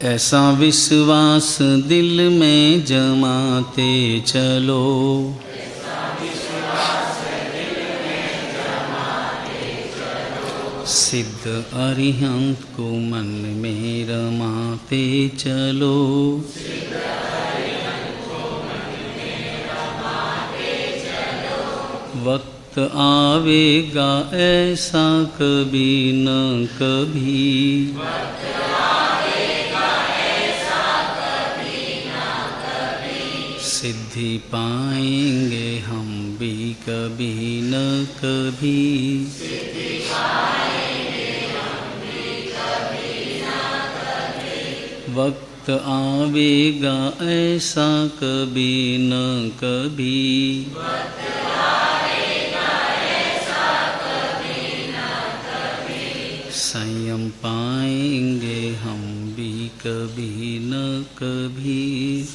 ऐसा विश्वास दिल में जमाते चलो, सिद्ध अरिहंत को मन में रमाते चलो। वक्त आवेगा ऐसा कभी न कभी, सिद्धि पाएंगे हम भी कभी न कभी। वक्त आवेगा ऐसा कभी न कभी, संयम पाएंगे हम भी कभी न कभी।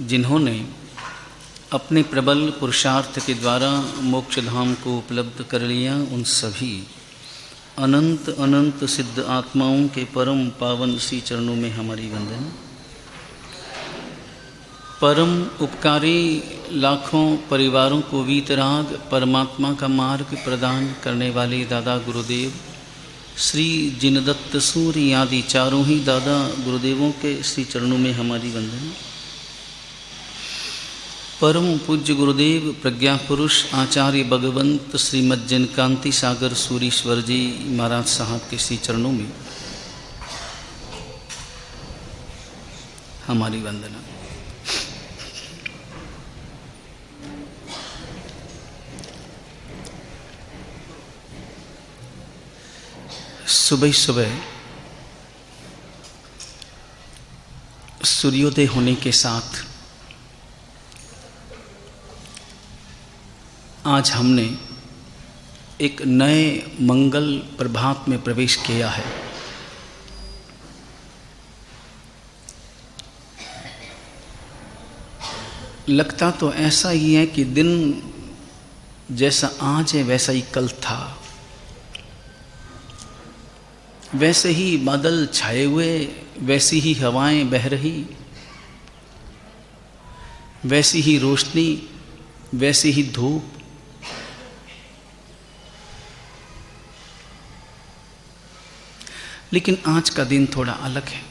जिन्होंने अपने प्रबल पुरुषार्थ के द्वारा मोक्ष धाम को उपलब्ध कर लिया, उन सभी अनंत अनंत सिद्ध आत्माओं के परम पावन श्री चरणों में हमारी वंदन। परम उपकारी लाखों परिवारों को वीतराग परमात्मा का मार्ग प्रदान करने वाले दादा गुरुदेव श्री जिनदत्त सूर्य आदि चारों ही दादा गुरुदेवों के श्री चरणों में हमारी वंदन। परम पूज्य गुरुदेव प्रज्ञा पुरुष आचार्य भगवंत श्रीमद् जनकांति सागर सूरीश्वर जी महाराज साहब के श्री चरणों में हमारी वंदना। सुबह सुबह सूर्योदय होने के साथ आज हमने एक नए मंगल प्रभात में प्रवेश किया है। लगता तो ऐसा ही है कि दिन जैसा आज है वैसा ही कल था, वैसे ही बादल छाए हुए, वैसी ही हवाएं बह रही, वैसी ही रोशनी, वैसी ही धूप। लेकिन आज का दिन थोड़ा अलग है,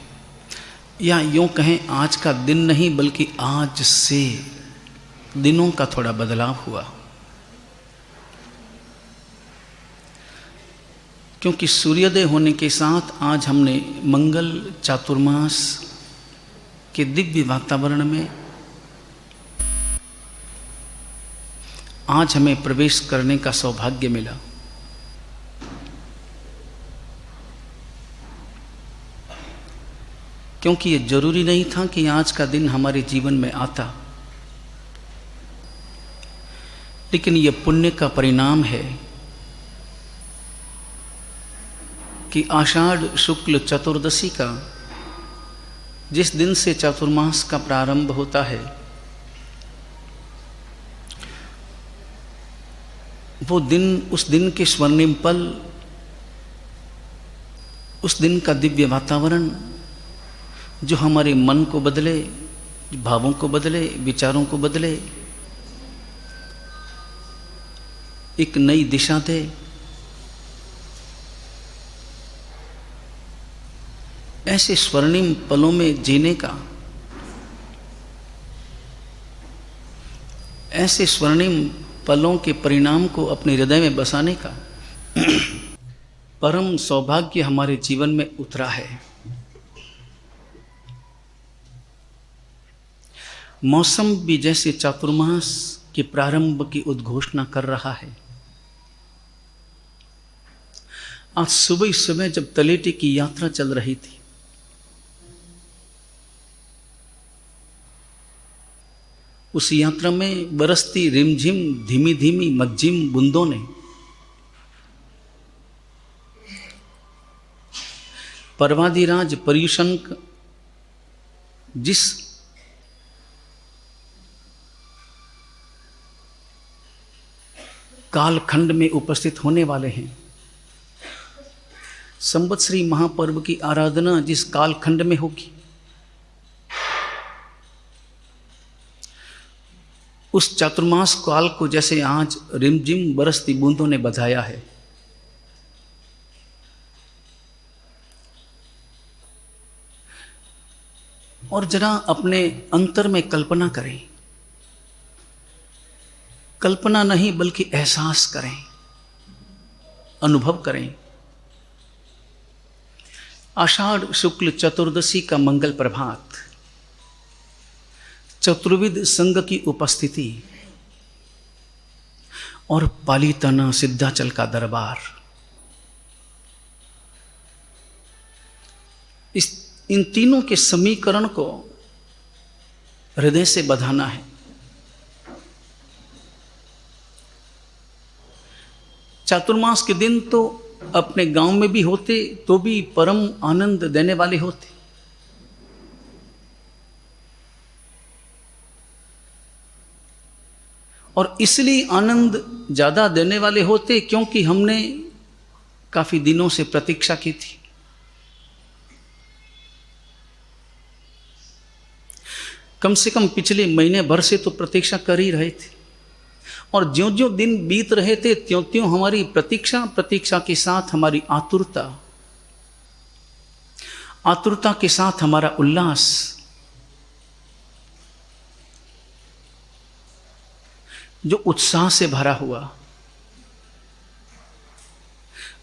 या यूँ कहें आज का दिन नहीं बल्कि आज से दिनों का थोड़ा बदलाव हुआ। क्योंकि सूर्योदय होने के साथ आज हमने मंगल चातुर्मास के दिव्य वातावरण में आज हमें प्रवेश करने का सौभाग्य मिला। क्योंकि ये जरूरी नहीं था कि आज का दिन हमारे जीवन में आता, लेकिन ये पुण्य का परिणाम है कि आषाढ़ शुक्ल चतुर्दशी का जिस दिन से चातुर्मास का प्रारंभ होता है, वो दिन, उस दिन के स्वर्णिम पल, उस दिन का दिव्य वातावरण जो हमारे मन को बदले, भावों को बदले, विचारों को बदले, एक नई दिशा दे, ऐसे स्वर्णिम पलों में जीने का, ऐसे स्वर्णिम पलों के परिणाम को अपने हृदय में बसाने का परम सौभाग्य हमारे जीवन में उतरा है। मौसम भी जैसे चातुर्मास के प्रारंभ की उद्घोषणा कर रहा है। आज सुबह सुबह जब तलेटी की यात्रा चल रही थी, उस यात्रा में बरसती रिमझिम धीमी धीमी मध्यम बूंदों ने पर्वादिराज पर्युषण जिस कालखंड में उपस्थित होने वाले हैं। संवत्सरी महापर्व की आराधना जिस कालखंड में होगी, उस चातुर्मास काल को जैसे आज रिमझिम बरसती बूंदों ने बधाया है, और जरा अपने अंतर में कल्पना करें, कल्पना नहीं बल्कि एहसास करें, अनुभव करें। आषाढ़ शुक्ल चतुर्दशी का मंगल प्रभात, चतुर्विध संघ की उपस्थिति और पालीताना सिद्धाचल का दरबार, इन तीनों के समीकरण को हृदय से बधाना है। चातुर्मास के दिन तो अपने गांव में भी होते तो भी परम आनंद देने वाले होते, और इसलिए आनंद ज्यादा देने वाले होते क्योंकि हमने काफी दिनों से प्रतीक्षा की थी। कम से कम पिछले महीने भर से तो प्रतीक्षा कर ही रहे थे, और ज्यों ज्यों दिन बीत रहे थे त्यों त्यों हमारी प्रतीक्षा के साथ हमारी आतुरता के साथ हमारा उल्लास, जो उत्साह से भरा हुआ,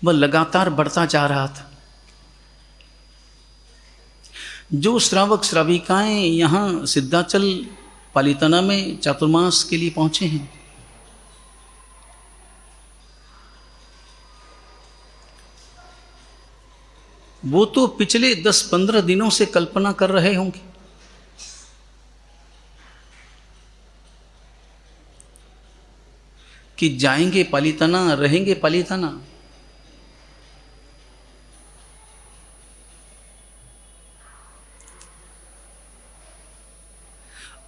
वह लगातार बढ़ता जा रहा था। जो श्रावक श्राविकाएं यहां सिद्धाचल पालीताना में चातुर्मास के लिए पहुंचे हैं, वो तो पिछले 10-15 दिनों से कल्पना कर रहे होंगे कि जाएंगे पालीताना, रहेंगे पालीताना।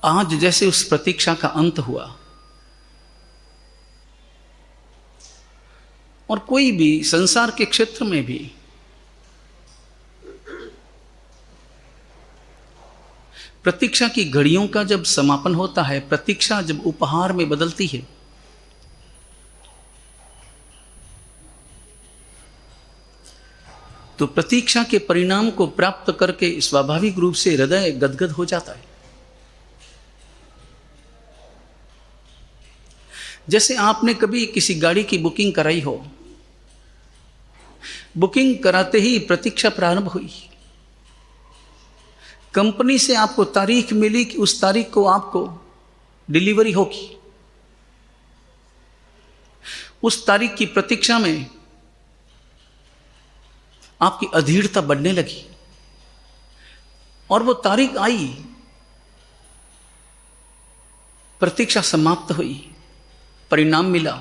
आज जैसे उस प्रतीक्षा का अंत हुआ, और कोई भी संसार के क्षेत्र में भी प्रतीक्षा की घड़ियों का जब समापन होता है, प्रतीक्षा जब उपहार में बदलती है, तो प्रतीक्षा के परिणाम को प्राप्त करके स्वाभाविक रूप से हृदय गदगद हो जाता है। जैसे आपने कभी किसी गाड़ी की बुकिंग कराई हो, बुकिंग कराते ही प्रतीक्षा प्रारंभ हुई, कंपनी से आपको तारीख मिली कि उस तारीख को आपको डिलीवरी होगी। उस तारीख की प्रतीक्षा में आपकी अधीरता बढ़ने लगी, और वो तारीख आई, प्रतीक्षा समाप्त हुई, परिणाम मिला।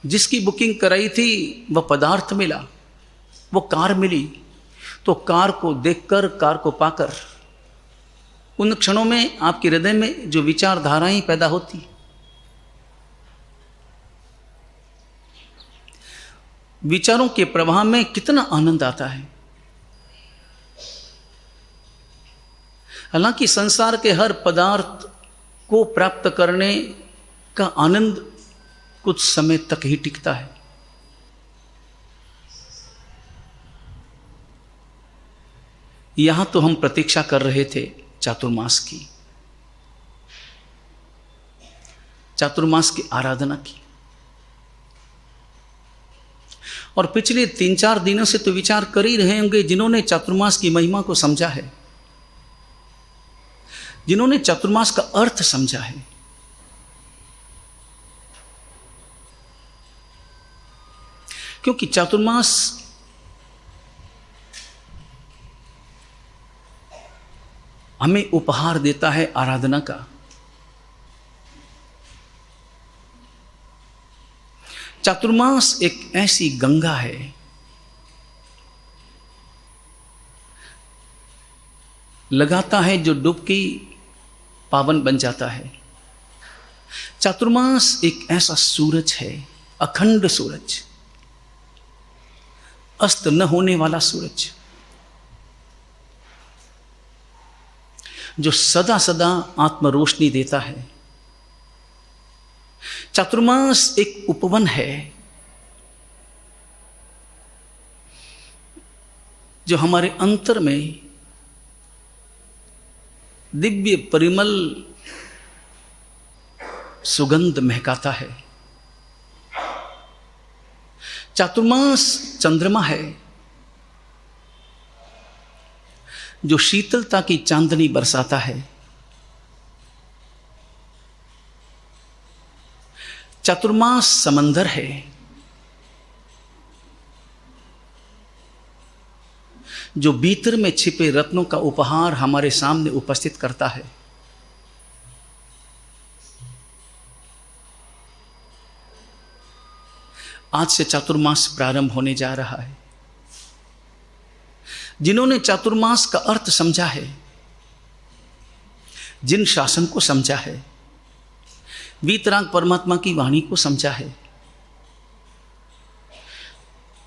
जिसकी बुकिंग कराई थी वह पदार्थ मिला, वो कार मिली। तो कार को देखकर, कार को पाकर उन क्षणों में आपके हृदय में जो विचारधाराएं पैदा होती, विचारों के प्रवाह में कितना आनंद आता है। हालांकि संसार के हर पदार्थ को प्राप्त करने का आनंद कुछ समय तक ही टिकता है। यहां तो हम प्रतीक्षा कर रहे थे चातुर्मास की, चातुर्मास की आराधना की, और पिछले 3-4 दिनों से तो विचार कर ही रहे होंगे जिन्होंने चातुर्मास की महिमा को समझा है, जिन्होंने चातुर्मास का अर्थ समझा है। क्योंकि चातुर्मास हमें उपहार देता है आराधना का। चातुर्मास एक ऐसी गंगा है लगाता है जो डुबकी पावन बन जाता है। चातुर्मास एक ऐसा सूरज है, अखंड सूरज, अस्त न होने वाला सूरज, जो सदा सदा आत्म रोशनी देता है। चातुर्मास एक उपवन है जो हमारे अंतर में दिव्य परिमल सुगंध महकाता है। चातुर्मास चंद्रमा है जो शीतलता की चांदनी बरसाता है। चातुर्मास समंदर है जो भीतर में छिपे रत्नों का उपहार हमारे सामने उपस्थित करता है। आज से चातुर्मास प्रारंभ होने जा रहा है। जिन्होंने चातुर्मास का अर्थ समझा है, जिन शासन को समझा है, वीतराग परमात्मा की वाणी को समझा है,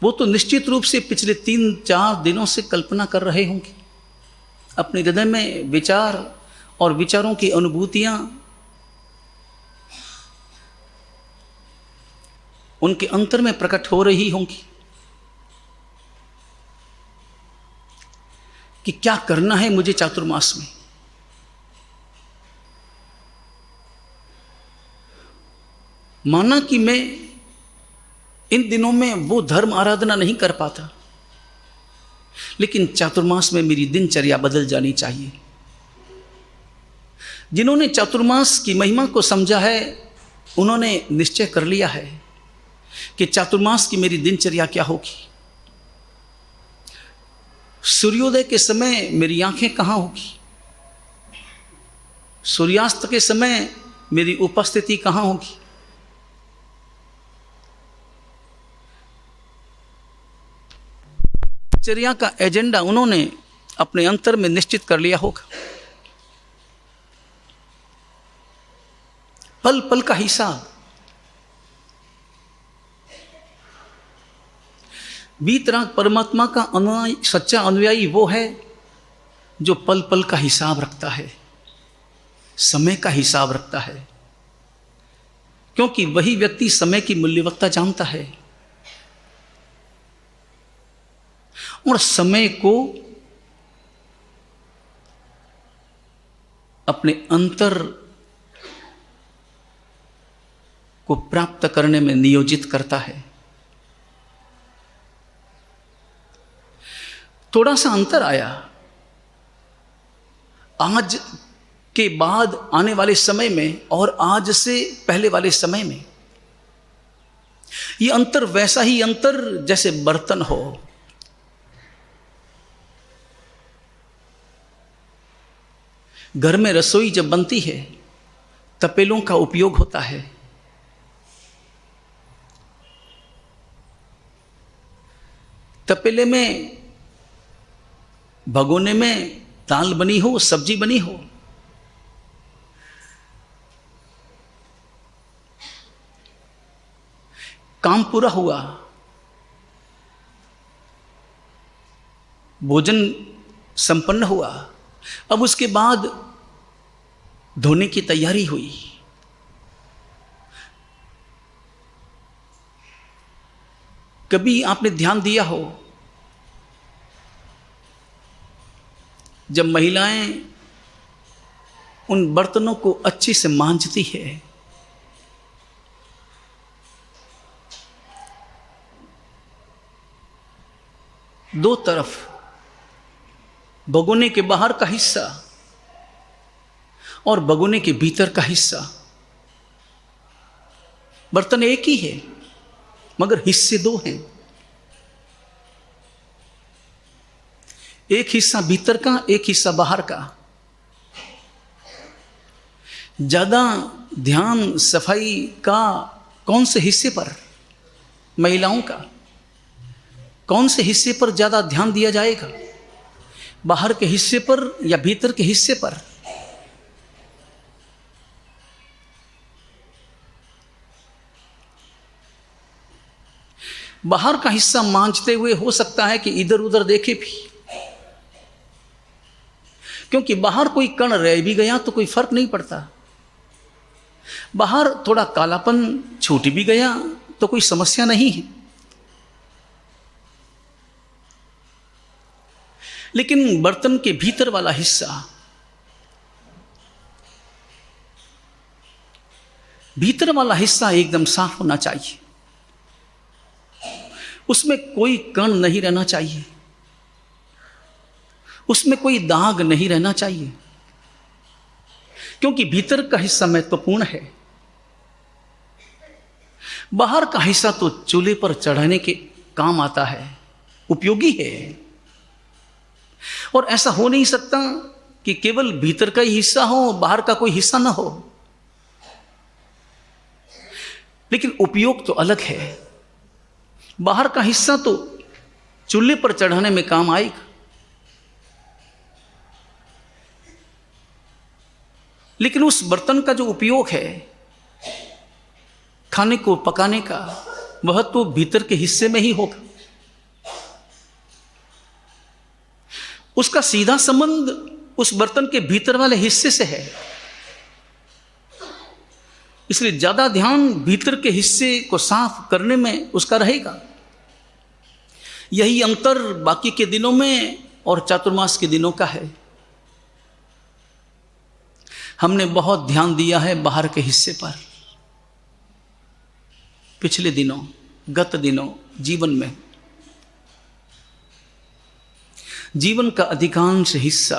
वो तो निश्चित रूप से पिछले 3-4 दिनों से कल्पना कर रहे होंगे। अपने हृदय में विचार और विचारों की अनुभूतियां उनके अंतर में प्रकट हो रही होंगी कि क्या करना है मुझे चातुर्मास में। माना कि मैं इन दिनों में वो धर्म आराधना नहीं कर पाता, लेकिन चातुर्मास में मेरी दिनचर्या बदल जानी चाहिए। जिन्होंने चातुर्मास की महिमा को समझा है, उन्होंने निश्चय कर लिया है कि चातुर्मास की मेरी दिनचर्या क्या होगी। सूर्योदय के समय मेरी आंखें कहाँ होगी, सूर्यास्त के समय मेरी उपस्थिति कहाँ होगी। दिनचर्या का एजेंडा उन्होंने अपने अंतर में निश्चित कर लिया होगा। पल पल का हिसाब। वीतराग परमात्मा का अनुयायी, सच्चा अनुयायी वो है जो पल पल का हिसाब रखता है, समय का हिसाब रखता है, क्योंकि वही व्यक्ति समय की मूल्यवत्ता जानता है और समय को अपने अंतर को प्राप्त करने में नियोजित करता है। थोड़ा सा अंतर आया आज के बाद आने वाले समय में और आज से पहले वाले समय में। यह अंतर वैसा ही अंतर जैसे बर्तन हो। घर में रसोई जब बनती है, तपेलों का उपयोग होता है। तपेले में, भगोने में दाल बनी हो, सब्जी बनी हो, काम पूरा हुआ, भोजन संपन्न हुआ, अब उसके बाद धोने की तैयारी हुई। कभी आपने ध्यान दिया हो, जब महिलाएं उन बर्तनों को अच्छे से मांजती है, दो तरफ, भगोने के बाहर का हिस्सा और भगोने के भीतर का हिस्सा, बर्तन एक ही है मगर हिस्से दो हैं। एक हिस्सा भीतर का, एक हिस्सा बाहर का। ज्यादा ध्यान सफाई का कौन से हिस्से पर, महिलाओं का कौन से हिस्से पर ज्यादा ध्यान दिया जाएगा, बाहर के हिस्से पर या भीतर के हिस्से पर? बाहर का हिस्सा मांझते हुए हो सकता है कि इधर उधर देखे भी, क्योंकि बाहर कोई कण रह भी गया तो कोई फर्क नहीं पड़ता, बाहर थोड़ा कालापन छूट भी गया तो कोई समस्या नहीं है। लेकिन बर्तन के भीतर वाला हिस्सा, भीतर वाला हिस्सा एकदम साफ होना चाहिए, उसमें कोई कण नहीं रहना चाहिए, उसमें कोई दाग नहीं रहना चाहिए, क्योंकि भीतर का हिस्सा महत्वपूर्ण है। बाहर का हिस्सा तो चूल्हे पर चढ़ाने के काम आता है, उपयोगी है, और ऐसा हो नहीं सकता कि केवल भीतर का ही हिस्सा हो, बाहर का कोई हिस्सा ना हो। लेकिन उपयोग तो अलग है। बाहर का हिस्सा तो चूल्हे पर चढ़ाने में काम आएगा, लेकिन उस बर्तन का जो उपयोग है खाने को पकाने का, वह तो भीतर के हिस्से में ही होगा। उसका सीधा संबंध उस बर्तन के भीतर वाले हिस्से से है, इसलिए ज्यादा ध्यान भीतर के हिस्से को साफ करने में उसका रहेगा। यही अंतर बाकी के दिनों में और चातुर्मास के दिनों का है। हमने बहुत ध्यान दिया है बाहर के हिस्से पर पिछले दिनों, गत दिनों जीवन में। जीवन का अधिकांश हिस्सा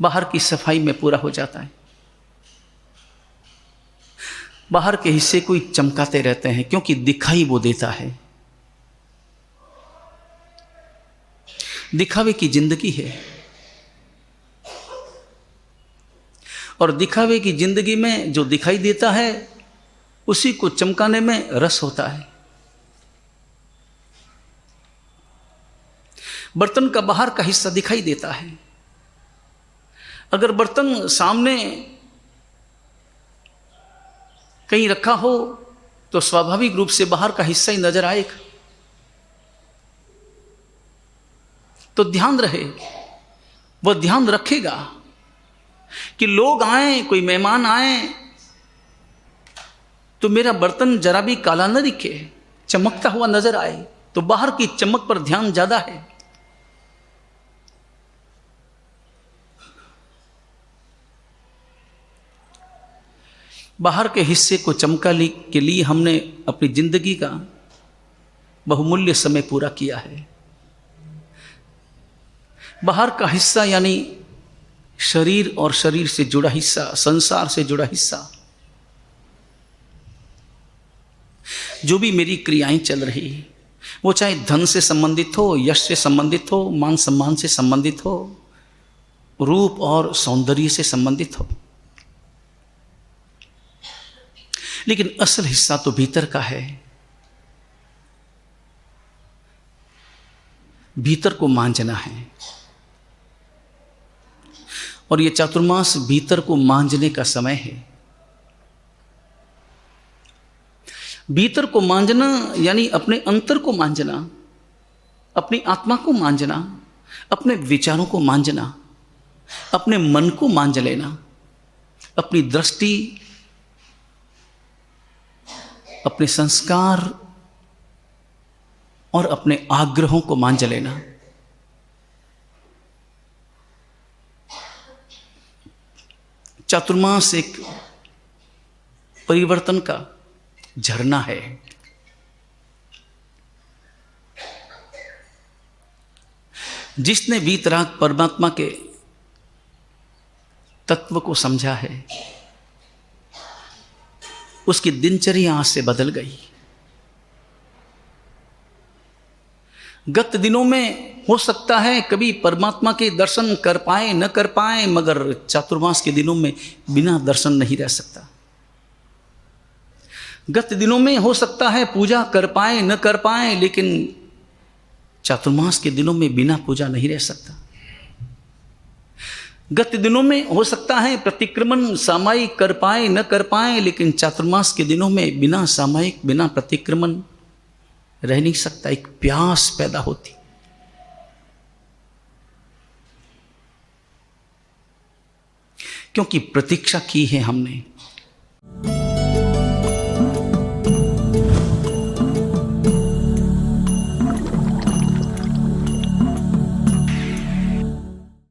बाहर की सफाई में पूरा हो जाता है। बाहर के हिस्से को ही चमकाते रहते हैं, क्योंकि दिखाई वो देता है। दिखावे की जिंदगी है, और दिखावे की जिंदगी में जो दिखाई देता है उसी को चमकाने में रस होता है। बर्तन का बाहर का हिस्सा दिखाई देता है। अगर बर्तन सामने कहीं रखा हो तो स्वाभाविक रूप से बाहर का हिस्सा ही नजर आएगा। तो ध्यान रहे, वह ध्यान रखेगा कि लोग आए, कोई मेहमान आए तो मेरा बर्तन जरा भी काला न दिखे, चमकता हुआ नजर आए। तो बाहर की चमक पर ध्यान ज्यादा है। बाहर के हिस्से को चमकाने के लिए हमने अपनी जिंदगी का बहुमूल्य समय पूरा किया है। बाहर का हिस्सा यानी शरीर और शरीर से जुड़ा हिस्सा, संसार से जुड़ा हिस्सा, जो भी मेरी क्रियाएं चल रही, वो चाहे धन से संबंधित हो, यश से संबंधित हो, मान सम्मान से संबंधित हो, रूप और सौंदर्य से संबंधित हो, लेकिन असल हिस्सा तो भीतर का है। भीतर को मांझना है, और यह चातुर्मास भीतर को मांझने का समय है। भीतर को मांझना यानी अपने अंतर को मांझना, अपनी आत्मा को मांझना, अपने विचारों को मांझना, अपने मन को मांझ लेना, अपनी दृष्टि, अपने संस्कार और अपने आग्रहों को मांझ लेना। चातुर्मास एक परिवर्तन का झरना है। जिसने वीतराग परमात्मा के तत्व को समझा है, उसकी दिनचर्या आज से बदल गई। गत दिनों में हो सकता है कभी परमात्मा के दर्शन कर पाए न कर पाए, मगर चातुर्मास के दिनों में बिना दर्शन नहीं रह सकता। गत दिनों में हो सकता है पूजा कर पाए न कर पाए, लेकिन चातुर्मास के दिनों में बिना पूजा नहीं रह सकता। गत दिनों में हो सकता है प्रतिक्रमण सामायिक कर पाए न कर पाए, लेकिन चातुर्मास के दिनों में बिना सामायिक, बिना प्रतिक्रमण रह नहीं सकता, एक प्यास पैदा होती। क्योंकि प्रतीक्षा की है हमने,